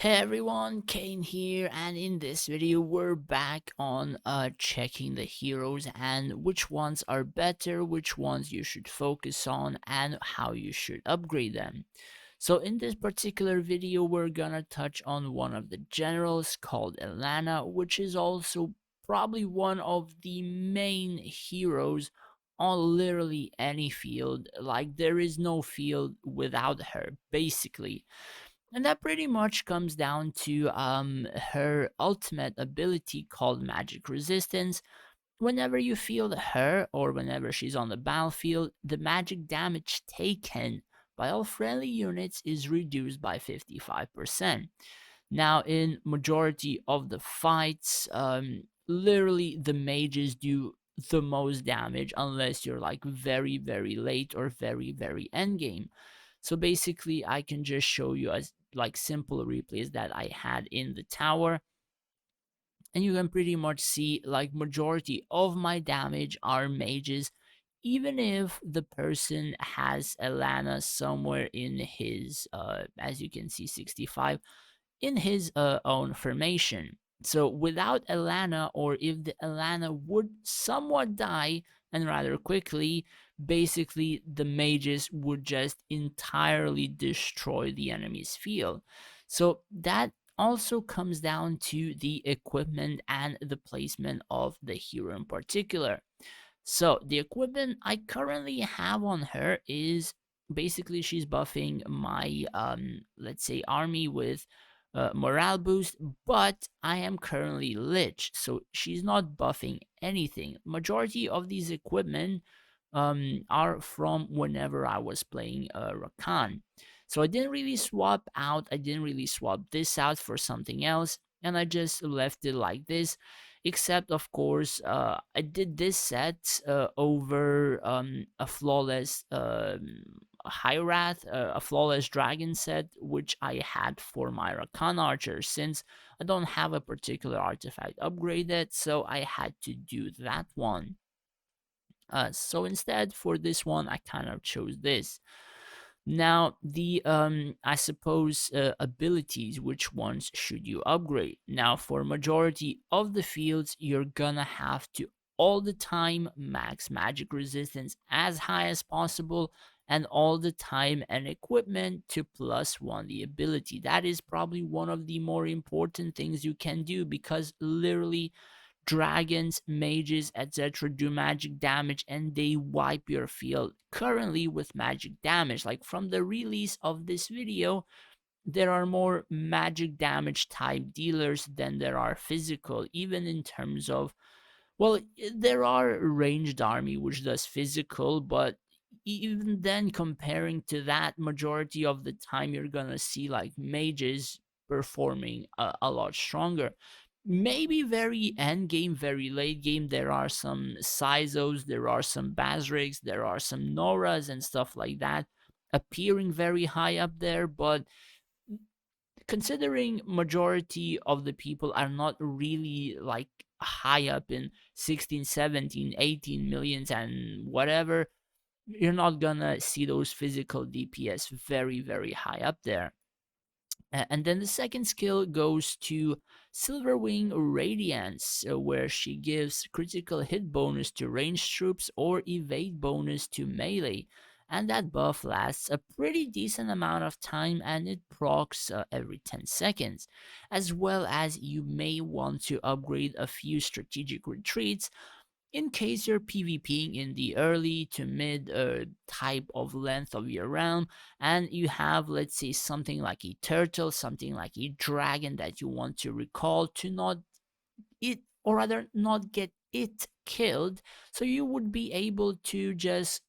Hey everyone, Kane here, and in this video we're back on checking the heroes and which ones are better, which ones you should focus on, and how you should upgrade them. So in this particular video we're gonna touch on one of the generals called Elena, which is also probably one of the main heroes on literally any field. Like there is no field without her, basically. And that pretty much comes down to her ultimate ability called Magic Resistance. Whenever you field her or whenever she's on the battlefield, the magic damage taken by all friendly units is reduced by 55%. Now, in majority of the fights, literally the mages do the most damage unless you're like very, very late or very, very endgame. So basically, I can just show you as like simple replays that I had in the tower, and you can pretty much see like majority of my damage are mages, even if the person has Elana somewhere in his as you can see 65 in his own formation. So without Elana, or if the Elana would somewhat die and rather quickly, basically the mages would just entirely destroy the enemy's field. So that also comes down to the equipment and the placement of the hero in particular. So the equipment I currently have on her is basically she's buffing my let's say army with morale boost, but I am currently lich, so she's not buffing anything. Majority of these equipment are from whenever I was playing Rakan. So I didn't really swap this out for something else, and I just left it like this. Except, of course, I did this set over a flawless High Wrath, a flawless dragon set, which I had for my Rakan archer, since I don't have a particular artifact upgraded, so I had to do that one. So instead, for this one, I kind of chose this. Now, the I suppose abilities, which ones should you upgrade? Now, for majority of the fields, you're gonna have to all the time max magic resistance as high as possible, and all the time and equipment to +1 the ability. That is probably one of the more important things you can do, because literally dragons, mages, etc. do magic damage and they wipe your field currently with magic damage. Like from the release of this video, there are more magic damage type dealers than there are physical, even in terms of, well, there are ranged army which does physical, but even then, comparing to that, majority of the time you're gonna see like mages performing a lot stronger. Maybe very end game, very late game, there are some Sizos, there are some Basrics, there are some Noras and stuff like that appearing very high up there, but considering majority of the people are not really like high up in 16, 17, 18 millions and whatever, you're not gonna see those physical DPS very, very high up there. And then the second skill goes to Silverwing Radiance, where she gives critical hit bonus to ranged troops or evade bonus to melee. And that buff lasts a pretty decent amount of time, and it procs every 10 seconds. As well as you may want to upgrade a few strategic retreats in case you're PvPing in the early to mid type of length of your realm, and you have, let's say, something like a turtle, something like a dragon that you want to recall to not it, or rather not get it killed, so you would be able to just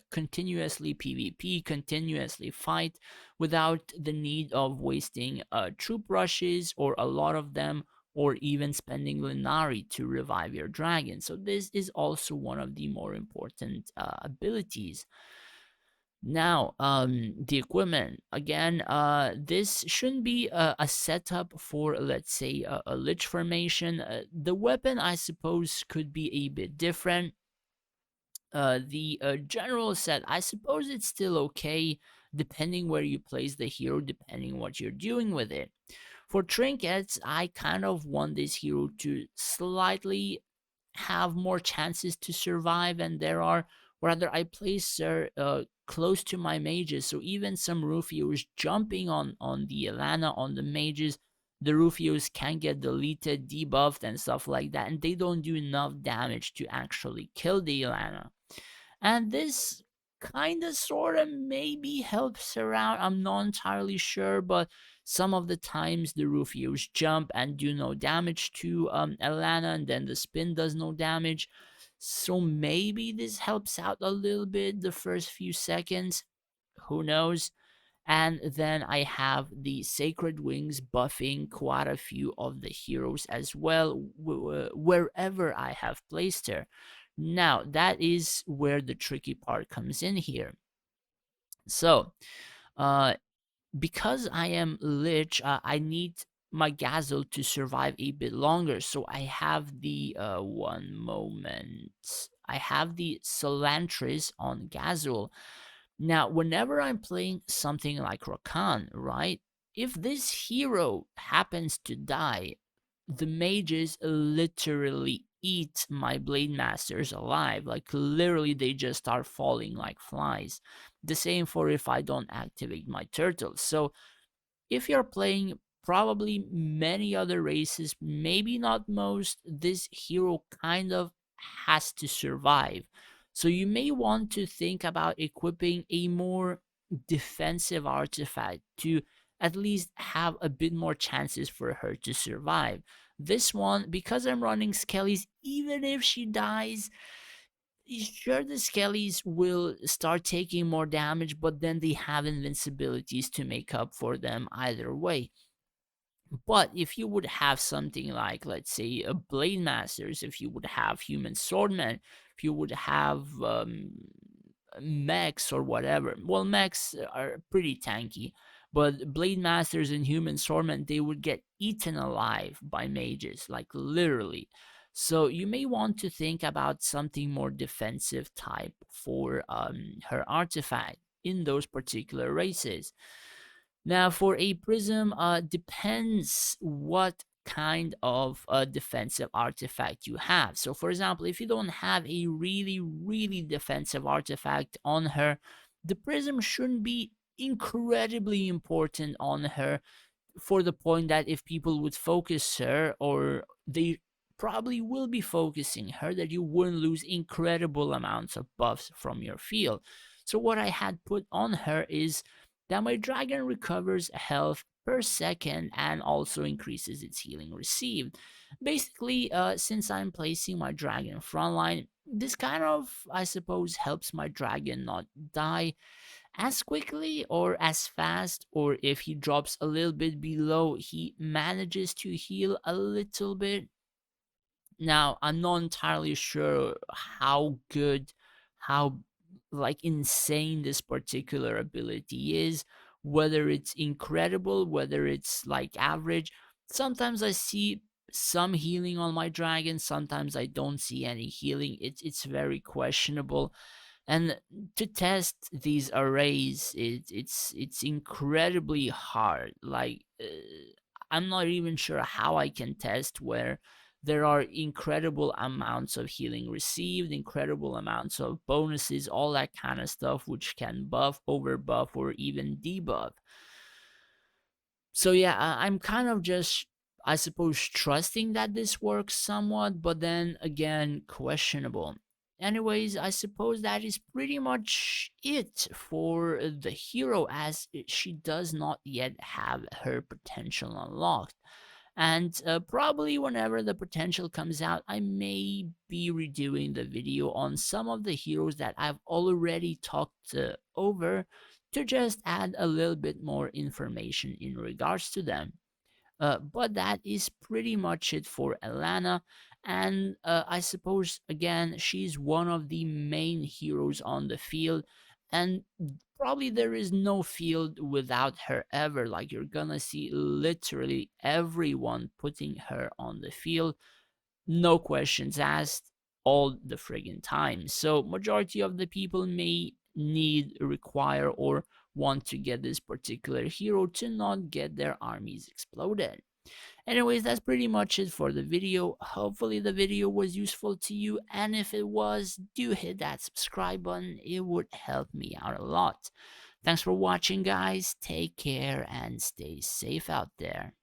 continuously PvP, continuously fight without the need of wasting troop rushes or a lot of them, or even spending Linari to revive your dragon. So this is also one of the more important abilities. Now, the equipment again. This shouldn't be a setup for, let's say, a lich formation. The weapon, I suppose, could be a bit different. The general set, I suppose it's still okay. depending where you place the hero, depending what you're doing with it. For Trinkets, I kind of want this hero to slightly have more chances to survive, and there are, rather, I place her close to my mages, so even some Rufios jumping on the Elena, on the mages, the Rufios can get deleted, debuffed, and stuff like that, and they don't do enough damage to actually kill the Elena. And this kind of sort of maybe helps her out. I'm not entirely sure, but some of the times the Rufios jump and do no damage to Elena, and then the spin does no damage. So maybe this helps out a little bit the first few seconds. Who knows? And then I have the Sacred Wings buffing quite a few of the heroes as well, wherever I have placed her. Now, that is where the tricky part comes in here. So, uh, because I am Lich, I need my Gazelle to survive a bit longer. So I have the, one moment, I have the Solantris on Gazelle. Now, whenever I'm playing something like Rakan, right? If this hero happens to die, the mages literally eat my blade masters alive. Like, literally, they just start falling like flies. The same for if I don't activate my turtles. So if you're playing probably many other races, maybe not most, this hero kind of has to survive. So you may want to think about equipping a more defensive artifact to at least have a bit more chances for her to survive. This one, because I'm running Skellies, even if she dies, sure, the Skellies will start taking more damage, but then they have invincibilities to make up for them either way. But if you would have something like, let's say, a Blade Masters, if you would have Human Swordmen, if you would have mechs or whatever, well, mechs are pretty tanky, but Blade Masters and Human Swordmen, they would get eaten alive by mages, like literally. So you may want to think about something more defensive type for her artifact in those particular races. Now, for a prism, depends what kind of defensive artifact you have. So, for example, if you don't have a really, really defensive artifact on her, the prism shouldn't be incredibly important on her, for the point that if people would focus her, or they probably will be focusing her, that you wouldn't lose incredible amounts of buffs from your field. So what I had put on her is that my dragon recovers health per second and also increases its healing received. Basically, since I'm placing my dragon frontline, this kind of, I suppose, helps my dragon not die as quickly or as fast, or if he drops a little bit below, he manages to heal a little bit. Now, I'm not entirely sure how good, how like insane this particular ability is, whether it's incredible, whether it's like average. Sometimes I see some healing on my dragon, sometimes I don't see any healing. It's very questionable. And to test these arrays, it's incredibly hard. Like, I'm not even sure how I can test where there are incredible amounts of healing received, incredible amounts of bonuses, all that kind of stuff, which can buff, overbuff, or even debuff. So yeah, I'm kind of just, I suppose, trusting that this works somewhat, but then again, questionable. Anyways, I suppose that is pretty much it for the hero, as she does not yet have her potential unlocked. And probably whenever the potential comes out, I may be redoing the video on some of the heroes that I've already talked over, to just add a little bit more information in regards to them. But that is pretty much it for Elena. And I suppose, again, she's one of the main heroes on the field. And probably there is no field without her ever. Like, you're gonna see literally everyone putting her on the field, no questions asked, all the friggin' time. So majority of the people may need, require, or want to get this particular hero to not get their armies exploded. Anyways, that's pretty much it for the video. Hopefully the video was useful to you, and if it was, do hit that subscribe button. It would help me out a lot. Thanks for watching, guys. Take care and stay safe out there.